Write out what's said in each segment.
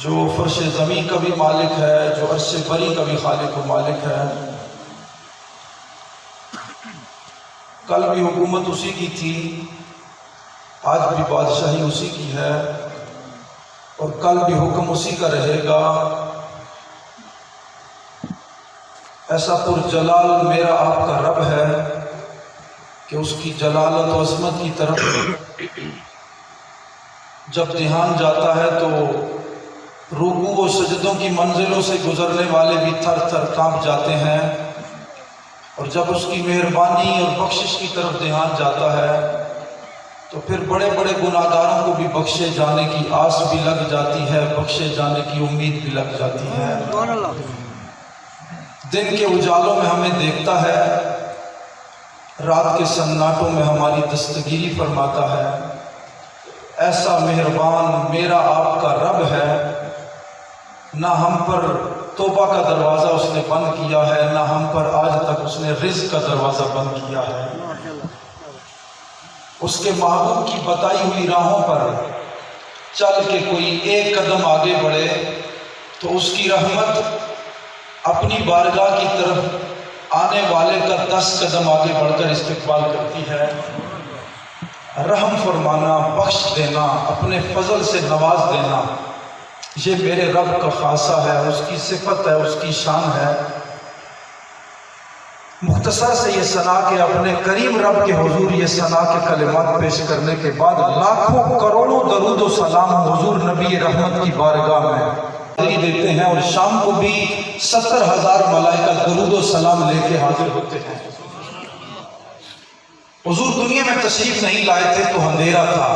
جو فرش زمین کا بھی مالک ہے، جو عرش بری کا بھی خالق و مالک ہے۔ کل بھی حکومت اسی کی تھی، آج بھی بادشاہی اسی کی ہے، اور کل بھی حکم اسی کا رہے گا۔ ایسا پرجلال میرا آپ کا رب ہے کہ اس کی جلالت و عظمت کی طرف جب دھیان جاتا ہے تو رکوع و سجدوں کی منزلوں سے گزرنے والے بھی تھر تھر کانپ جاتے ہیں، اور جب اس کی مہربانی اور بخشش کی طرف دھیان جاتا ہے تو پھر بڑے بڑے گناہ گاروں کو بھی بخشے جانے کی آس بھی لگ جاتی ہے، بخشے جانے کی امید بھی لگ جاتی ہے۔ دن کے اجالوں میں ہمیں دیکھتا ہے، رات کے سناٹوں میں ہماری دستگیری فرماتا ہے۔ ایسا مہربان میرا آپ کا رب ہے، نہ ہم پر توبہ کا دروازہ اس نے بند کیا ہے، نہ ہم پر آج تک اس نے رزق کا دروازہ بند کیا ہے۔ اس کے محبوب کی بتائی ہوئی راہوں پر چل کے کوئی ایک قدم آگے بڑھے تو اس کی رحمت اپنی بارگاہ کی طرف آنے والے کا 10 قدم آگے بڑھ کر استقبال کرتی ہے۔ رحم فرمانا، بخش دینا، اپنے فضل سے نواز دینا، یہ میرے رب کا خاصہ ہے، اس کی صفت ہے، اس کی شان ہے۔ مختصر سے یہ ثنا کہ اپنے کریم رب کے حضور یہ ثنا کے کلمات پیش کرنے کے بعد لاکھوں کروڑوں درود و سلام حضور نبی رحمت کی بارگاہ میں دیتے ہیں، اور شام کو بھی 70,000 ملائکہ درود و سلام لے کے حاضر ہوتے ہیں۔ حضور دنیا میں تشریف نہیں لائے تھے تو اندھیرا تھا،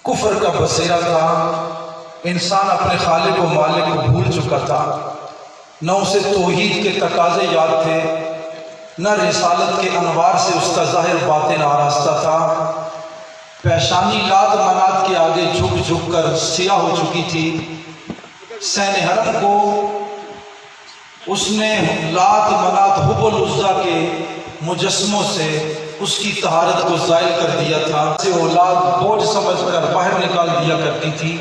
کفر کا بسیرا تھا، انسان اپنے خالق و مالک کو بھول چکا تھا، نہ اسے توحید کے تقاضے یاد تھے، نہ رسالت کے انوار سے اس کا ظاہر باطن آراستہ تھا۔ پیشانی لات منات کے آگے جھک جھک کر سیاہ ہو چکی تھی۔ سین حرم کو اس نے لات منات حبل العزا کے مجسموں سے اس کی طہارت کو زائل کر دیا تھا، اسے اولاد بوجھ سمجھ کر باہر نکال دیا کرتی تھی۔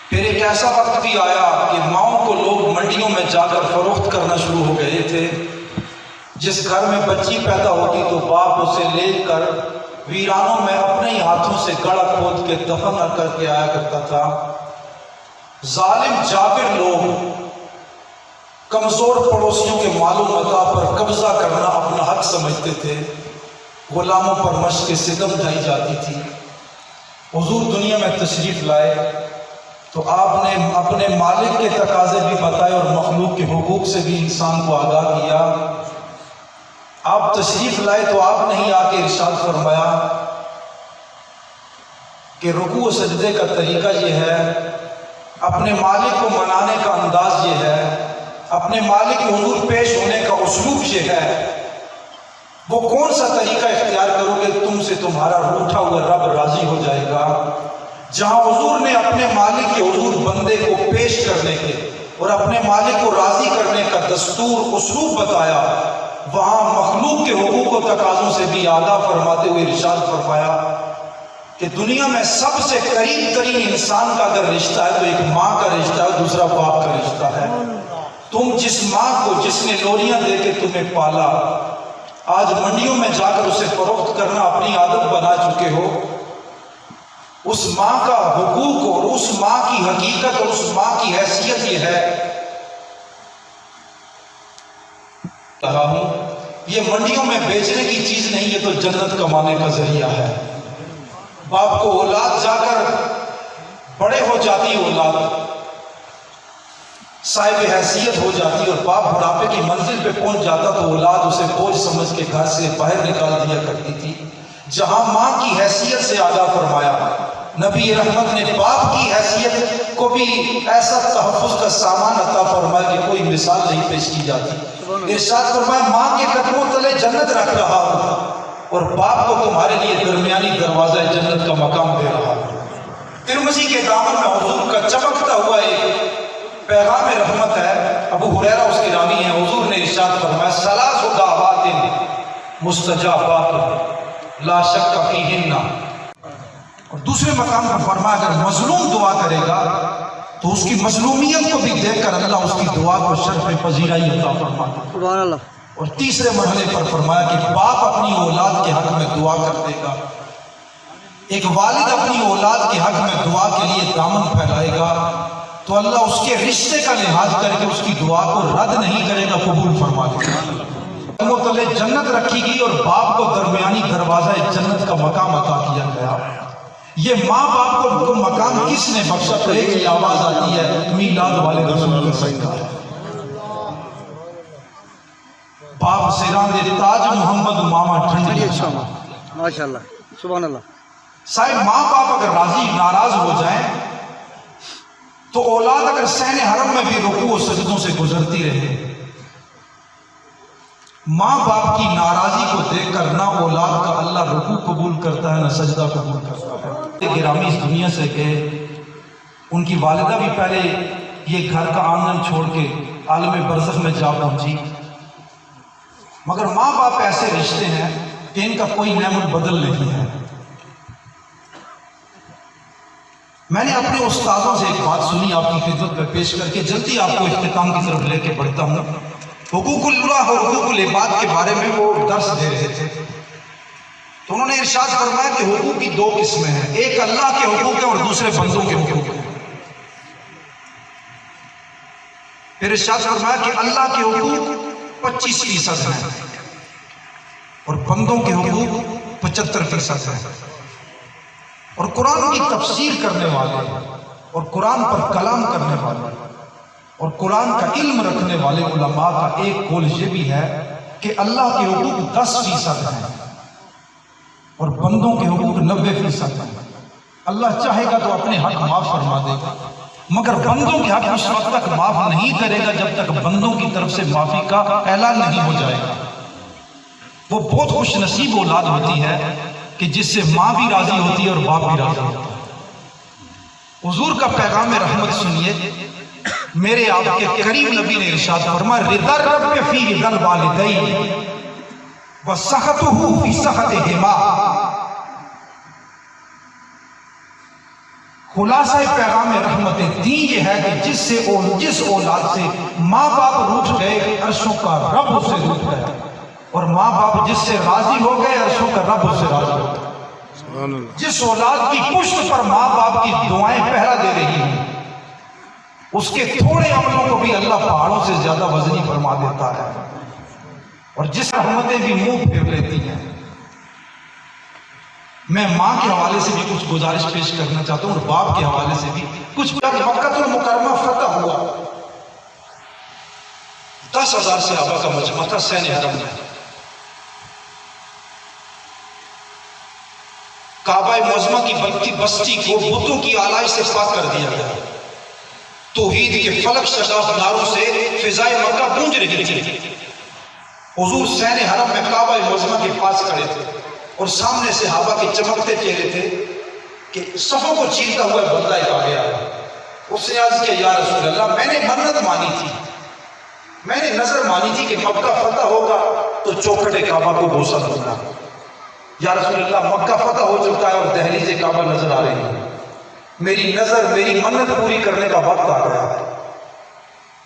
پھر ایک ایسا وقت بھی آیا کہ ماؤں کو لوگ منڈیوں میں جا کر فروخت کرنا شروع ہو گئے تھے۔ جس گھر میں بچی پیدا ہوتی تو باپ اسے لے کر ویرانوں میں اپنے ہی ہاتھوں سے گڑھا کھود کے دفن کر کے آیا کرتا تھا۔ ظالم جابر لوگ کمزور پڑوسیوں کے مال و متاع پر قبضہ کرنا اپنا حق سمجھتے تھے، غلاموں پر مشق ستم ڈھائی جاتی تھی۔ حضور دنیا میں تشریف لائے تو آپ نے اپنے مالک کے تقاضے بھی بتائے اور مخلوق کے حقوق سے بھی انسان کو آگاہ کیا۔ آپ تشریف لائے تو آپ نہیں آ کے ارشاد فرمایا کہ رکوع و سجدے کا طریقہ یہ ہے، اپنے مالک کو منانے کا انداز یہ ہے، اپنے مالک کے حضور پیش ہونے کا اسلوب یہ ہے۔ وہ کون سا طریقہ اختیار کرو گے تم سے تمہارا روٹھا ہوا رب راضی ہو جائے گا؟ جہاں حضور نے اپنے مالک کے حضور بندے کو پیش کرنے کے اور اپنے مالک کو راضی کرنے کا دستور اسلوب بتایا، وہاں مخلوق کے حقوق و تقاضوں سے بھی آگاہ فرماتے ہوئے ارشاد فرمایا کہ دنیا میں سب سے قریب ترین انسان کا اگر رشتہ ہے تو ایک ماں کا رشتہ ہے، دوسرا باپ کا رشتہ ہے۔ تم جس ماں کو جس نے لوریاں دے کے تمہیں پالا، آج منڈیوں میں جا کر اسے فروخت کرنا اپنی عادت بنا چکے ہو، اس ماں کا حقوق اور اس ماں کی حقیقت اور اس ماں کی حیثیت یہ ہے۔ کہا ہوں یہ منڈیوں میں بیچنے کی چیز نہیں، یہ تو جنت کمانے کا ذریعہ ہے۔ باپ کو اولاد جا کر بڑے ہو جاتی اولاد، صاحب حیثیت ہو جاتی، اور باپ بڑھاپے کی منزل پہ پہنچ جاتا تو اولاد اسے بوجھ سمجھ کے گھر سے باہر نکال دیا کرتی تھی۔ جہاں ماں کی حیثیت سے آگاہ فرمایا، نبی رحمت نے باپ کی حیثیت کو بھی ایسا تحفظ کا سامان عطا فرمایا کہ کوئی مثال نہیں پیش کی جاتی۔ ارشاد فرمایا ماں کے قدموں تلے جنت رکھ رہا ہوں اور باپ کو تمہارے لیے درمیانی دروازہ جنت کا مقام دے رہا ہوں۔ ترمذی کے دامن میں حضور کا چمکتا ہوا ایک پیغام رحمت ہے، ابو ہریرہ اس کی راوی ہیں، حضور نے ارشاد فرمایا ثلاث دعوات مستجابات لا شک فیہن، اور دوسرے مقام پر فرمایا اگر مظلوم دعا کرے گا تو اس کی مظلومیت کو بھی دیکھ کر اللہ اس کی دعا کو شرف پذیرائی عطا فرماتا ہے۔ سبحان اللہ۔ اور تیسرے مرحلے پر فرمایا کہ باپ اپنی اولاد کے حق میں دعا کر دے گا، ایک والد اپنی اولاد کے حق میں دعا کے لیے دامن پھیلائے گا تو اللہ اس کے رشتے کا لحاظ کر کے اس کی دعا کو رد نہیں کرے گا، قبول فرما لے گا۔ تلے جنت رکھی گئی اور باپ کو درمیانی دروازہ جنت کا مقام عطا کیا گیا۔ یہ ماں باپ کو مقام کس نے بخشا؟ تو ایک ہی آواز آتی ہے میلاد والے رسول اللہ صلی اللہ علیہ وسلم۔ باپ سیران دے تاج محمد ماما ٹھنڈی ماشاءاللہ سبحان اللہ۔ صاحب ماں باپ اگر راضی ناراض ہو جائیں تو اولاد اگر صحن حرم میں بھی رکوع و سجدوں سے گزرتی رہے، ماں باپ کی ناراضی کو دیکھ کر نہ اولاد کا اللہ رکوع قبول کرتا ہے نہ سجدہ قبول کرتا ہے۔ گرامی اس دنیا سے گئے، ان کی والدہ بھی پہلے یہ گھر کا آنگن چھوڑ کے عالم برزخ میں جا پہنچی، مگر ماں باپ ایسے رشتے ہیں کہ ان کا کوئی نعمت بدل نہیں ہے۔ میں نے اپنے استادوں سے ایک بات سنی آپ کی خدمت میں پیش کر کے جلدی آپ کو اختتام کی طرف لے کے بڑھتا ہوں۔ حقوق اللہ اور حقوق العباد کے بارے میں وہ درس دے رہے تھے تو انہوں نے ارشاد فرمایا کہ حقوق کی دو قسمیں ہیں، ایک اللہ کے حقوق ہیں اور دوسرے بندوں کے حقوق ہیں۔ پھر ارشاد فرمایا کہ اللہ کے حقوق 25% ہیں اور بندوں کے حقوق 75% ہیں۔ اور قرآن کی تفسیر کرنے والے اور قرآن پر کلام کرنے والے اور قرآن کا علم رکھنے والے علماء کا ایک قول یہ بھی ہے کہ اللہ کے حقوق 10% ہیں اور بندوں کے حقوق 90% ہیں۔ اللہ چاہے گا تو اپنے حق معاف فرما دے گا، مگر بندوں کے حق اس وقت تک معاف نہیں کرے گا جب تک بندوں کی طرف سے معافی کا اعلان نہیں ہو جائے گا۔ وہ بہت خوش نصیب اولاد ہوتی ہے کہ جس سے ماں بھی راضی ہوتی ہے اور باپ بھی راضی ہوتا ہے۔ حضور کا پیغام رحمت سنیے، میرے آپ کے قریب نبی نے ارشاد فرمایا رضا رب فی رضا الوالدین وسخطہ فی سخطہما۔ خلاصہ پیغام رحمت دین یہ ہے کہ جس اولاد سے ماں باپ روٹھ گئے عرشوں کا رب اس سے روٹھ گیا، اور ماں باپ جس سے راضی ہو گئے عرشوں کا رب اس سے راضی ہو گیا۔ جس اولاد کی پشت پر ماں باپ کی دعائیں پہرا دے رہی ہیں اس کے تھوڑے عملوں کو بھی اللہ پہاڑوں سے زیادہ وزنی فرما دیتا ہے، اور جس رحمتیں بھی منہ پھیر لیتی ہیں۔ میں ماں کے حوالے سے بھی کچھ گزارش پیش کرنا چاہتا ہوں اور باپ کے حوالے سے بھی کچھ۔ مکہ المکرمہ فتح ہوا، 10,000 صحابہ کا مجمع تھا صحن حرم میں۔ کعبہ معظمہ کی بستی کو بتوں کی آلائش سے پاک کر دیا گیا، توحید کے فلک شگاف ناروں سے فضائے مکہ گونج رہی تھی۔ حضور صحن حرم میں کعبہ معظمہ کے پاس کھڑے تھے اور سامنے صحابہ کے چمکتے چہرے تھے کہ صفوں کو چیرتا ہوا بندہ ایک آ گیا۔ اس نے عرض کیا یا رسول اللہ، میں نے منت مانی تھی، میں نے نظر مانی تھی کہ مکہ فتح ہوگا تو چوکھٹ کعبہ کو بوسہ دوں گا۔ یا رسول اللہ، مکہ فتح ہو چکا ہے اور دہلیز کعبہ نظر آ رہی ہے، میری نظر میری منت پوری کرنے کا وقت آ گیا ہے،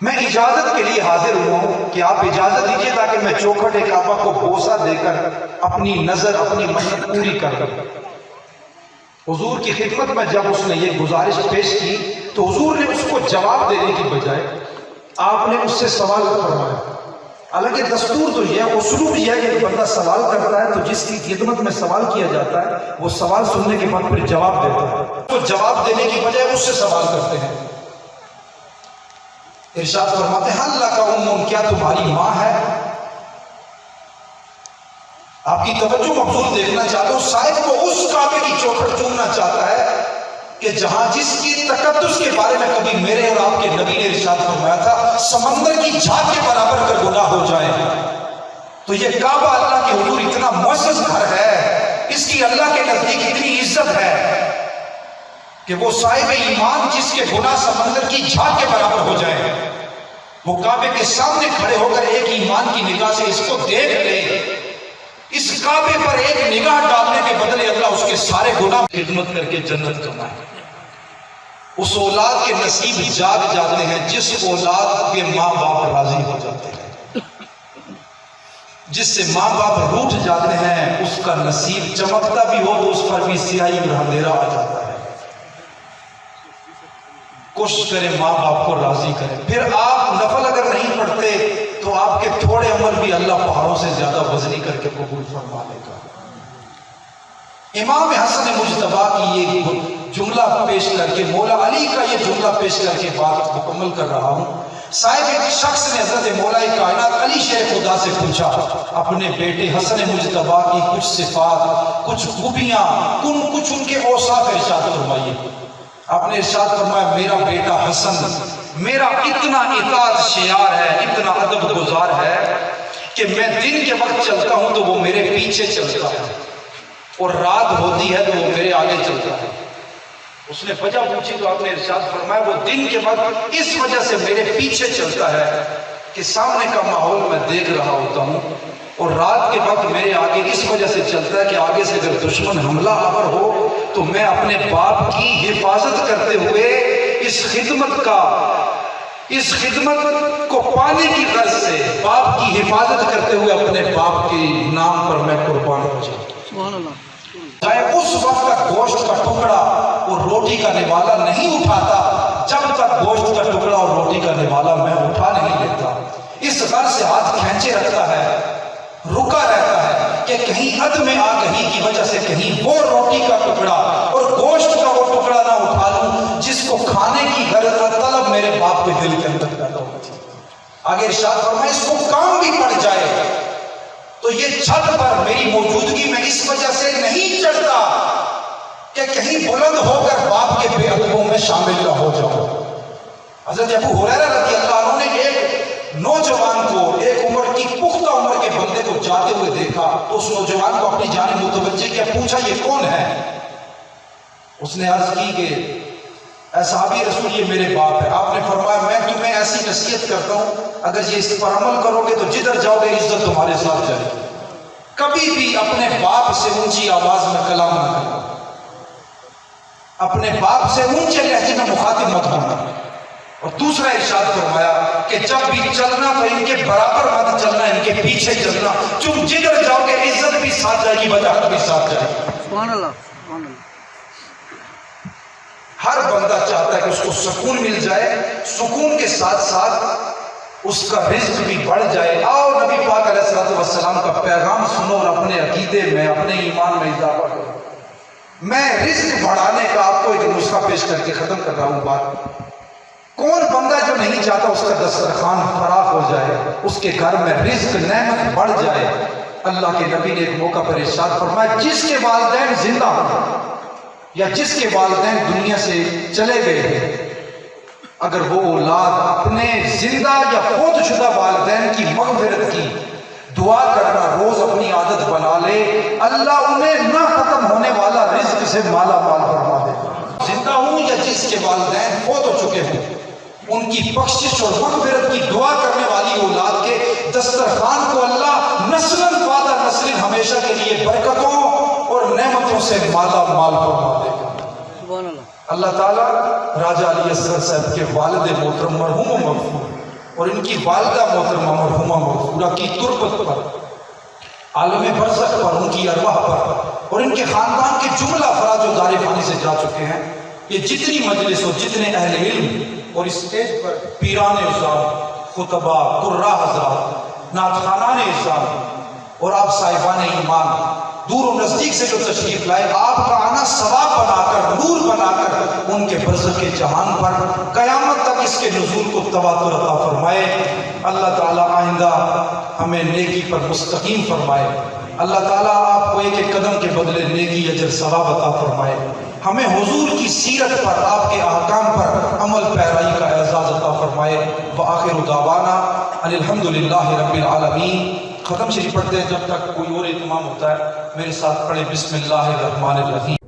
میں اجازت کے لیے حاضر ہوا ہوں کہ آپ اجازت دیجیے تاکہ میں چوکھٹ کعبہ کو بوسہ دے کر اپنی نظر اپنی منت پوری کر دوں۔ حضور کی خدمت میں جب اس نے یہ گزارش پیش کی تو حضور نے اس کو جواب دینے کی بجائے آپ نے اس سے سوال فرمایا۔ حالانکہ دستور تو یہ ہے، اسلوب یہ ہے کہ بندہ سوال کرتا ہے تو جس کی خدمت میں سوال کیا جاتا ہے وہ سوال سننے کے بعد پھر جواب دیتا ہے، تو جواب دینے کی بجائے اس سے سوال کرتے ہیں۔ ارشاد فرماتے ہیں حل لک ام، کیا تمہاری ماں ہے؟ آپ کی توجہ مبذول دیکھنا چاہتا ہوں، صاحب کو اس کعبے کی چوکھٹ چومنا چاہتا ہے کہ جہاں جس کی تقدس کے بارے میں کبھی میرے اور آپ کے نبی نے ارشاد فرمایا تھا سمندر کی جھاگ کے برابر اگر گناہ ہو جائے تو یہ کعبہ اللہ کے حضور اتنا معزز گھر ہے، اس کی اللہ کے نزدیک اتنی عزت ہے کہ وہ صاحب ایمان جس کے گناہ سمندر کی جھاگ کے برابر ہو جائے وہ کعبے کے سامنے کھڑے ہو کر ایک ایمان کی نگاہ سے اس کو دیکھ لے اس کعبے پر ایک نگاہ ڈالنے کے بدلے اللہ اس کے سارے گناہ خدمت کر کے جنت کمائے۔ اس اولاد کے نصیب جاگ جاتے ہیں جس اولاد کے ماں باپ راضی ہو جاتے ہیں، جس سے ماں باپ روٹھ جاتے ہیں اس کا نصیب چمکتا بھی ہو تو اس پر بھی سیاہی اور اندھیرا آ جاتا ہے۔ کوشش کریں ماں باپ کو راضی کریں۔ پھر آپ نفل اگر نہیں پڑھتے تو آپ کے تھوڑے عمل بھی اللہ پہاڑوں سے زیادہ وزنی کر کے قبول فرما لے گا۔ امام حسن مجتبی کی یہ جملہ پیش کر کے، مولا علی کا یہ جملہ پیش کر کے بات مکمل کر رہا ہوں۔ صاحب ایک شخص نے حضرت مولا کائنات علی شیخ خدا سے پوچھا اپنے بیٹے حسن مجتبی کی کچھ صفات، کچھ خوبیاں، کچھ ان کے اوصاف ارشاد فرمائیے۔ آپ نے ارشاد فرمایا میرا بیٹا حسن میرا اتنا اطاعت شیار ہے، اتنا ادب گزار ہے کہ میں دن کے وقت چلتا ہوں تو وہ میرے پیچھے چلتا ہے اور رات ہوتی ہے تو وہ میرے آگے چلتا ہے۔ اس نے وجہ پوچھی تو آپ نے ارشاد فرمایا وہ دن کے وقت اس وجہ سے میرے پیچھے چلتا ہے کہ سامنے کا ماحول میں دیکھ رہا ہوتا ہوں، اور رات کے وقت میرے آگے اس وجہ سے چلتا ہے کہ آگے سے اگر دشمن حملہ آور ہو تو میں اپنے باپ کی حفاظت کرتے ہوئے اس خدمت کو پانے کی غرض سے باپ کی حفاظت کرتے ہوئے اپنے باپ کے نام پر میں قربان ہو جاؤں۔ سبحان اللہ۔ چاہے اس وقت تک گوشت کا ٹکڑا اور روٹی کا نوالا نہیں اٹھاتا جب تک گوشت کا ٹکڑا اور روٹی کا نوالا میں اٹھا نہیں لیتا۔ اس غرض سے ہاتھ کھینچے رکھتا ہے، رکا رہتا ہے کہ کہیں عدم آگہی کی وجہ سے کہیں وہ روٹی کا ٹکڑا اور گوشت کا وہ ٹکڑا نہ اٹھا لوں جس کو کھانے کی غرض طلب میرے باپ کے دل کے اندر پیدا ہوتی ہے۔ آگے ارشاد فرمائے اس کو کام بھی پڑ جائے تو یہ چھت پر میری موجودگی میں اس وجہ سے نہیں چڑھتا کہ کہیں بلند ہو کر باپ کے بے ادبوں میں شامل نہ ہو جاؤں۔ حضرت ابو ہریرہ رضی اللہ عنہ نے ایک نوجوان کو، ایک عمر کی پختہ عمر کے بندے کو جاتے ہوئے دیکھا تو اس نوجوان کو اپنی جانب متوجہ کیا، پوچھا یہ کون ہے؟ اس نے عرض کی کہ اے صحابی رسول یہ میرے باپ ہے۔ آپ نے فرمایا میں تمہیں ایسی نصیحت کرتا ہوں اگر یہ اس پر عمل کرو گے تو جدھر جاؤ گے عزت تمہارے ساتھ جائے گی۔ کبھی بھی اپنے باپ سے اونچی آواز میں کلام نہ کرنا، اپنے باپ سے اونچے لہجے میں مخاطب مت ہونا۔ اور دوسرا ارشاد فرمایا کہ جب بھی چلنا تو ان کے برابر مت چلنا، ان کے پیچھے چلنا، تم جدھر جاؤ گے عزت بھی ساتھ جائے گی، وجاہت بھی ساتھ جائے گی۔ سبحان اللہ، سبحان اللہ۔ ہر بندہ چاہتا ہے کہ اس کو سکون مل جائے، سکون کے ساتھ ساتھ اس کا رزق بھی بڑھ جائے۔ آؤ نبی پاک علیہ السلام کا پیغام سنو اور اپنے عقیدے میں، اپنے ایمان میں اضافہ کرو۔ میں رزق بڑھانے کا آپ کو ایک نسخہ پیش کر کے ختم کر رہا ہوں بات۔ کون بندہ جو نہیں چاہتا اس کا دسترخوان فراخ ہو جائے، اس کے گھر میں رزق نعمت بڑھ جائے؟ اللہ کے نبی نے ایک موقع پر ارشاد فرمایا جس کے والدین زندہ ہوں یا جس کے والدین دنیا سے چلے گئے ہیں، اگر وہ اولاد اپنے زندہ یا فوت شدہ والدین کی مغفرت کی دعا کرنا روز اپنی عادت بنا لے، اللہ انہیں نہ ختم ہونے والا رزق سے مالا مال فرما دے گا۔ زندہ ہوں یا جس کے والدین فوت ہو چکے ہوں، ان کی بخشش اور مغفرت کی دعا کرنے والی اولاد کے دسترخوان کو اللہ نسلاً بعد نسل ہمیشہ کے لیے برکتوں اور نعمتوں سے مالا مال فرما دے گا۔ سبحان اللہ۔ اللہ تعالیٰ راجہ علی اصغر صاحب کے والد محترم مرحوم و مغفور اور ان کی والدہ محترمہ مرحومہ مغفورہ کی تربت پر، عالم برزخ پر، ان کی ارواح پر اور ان کے خاندان کے جملہ افراد جو دار فانی سے جا چکے ہیں، یہ جتنی مجلس اور جتنے اہل علم اور اسٹیج پر پیران اعظام، خطبہ، قراء حضرات، نعت خوانان اعظام اور آپ صاحبان ایمان دور و نزدیک سے جو تشریف لائے، آپ کا آنا ثواب بنا کر، نور بنا کر ان کے برزخ کے جہان پر قیامت تک اس کے نزول کو تواتر عطا فرمائے۔ اللہ تعالیٰ آئندہ ہمیں نیکی پر مستقیم فرمائے۔ اللہ تعالیٰ آپ کو ایک ایک قدم کے بدلے نیکی اجر ثواب عطا فرمائے۔ ہمیں حضور کی سیرت پر، آپ کے احکام پر عمل پیرائی کا اعزاز عطا فرمائے۔ وآخر دعوانا ان الحمدللہ رب العالمین۔ ختم شریف پڑھتے ہیں جب تک کوئی اور اہتمام ہوتا ہے، میرے ساتھ پڑھے بسم اللہ الرحمن الرحیم۔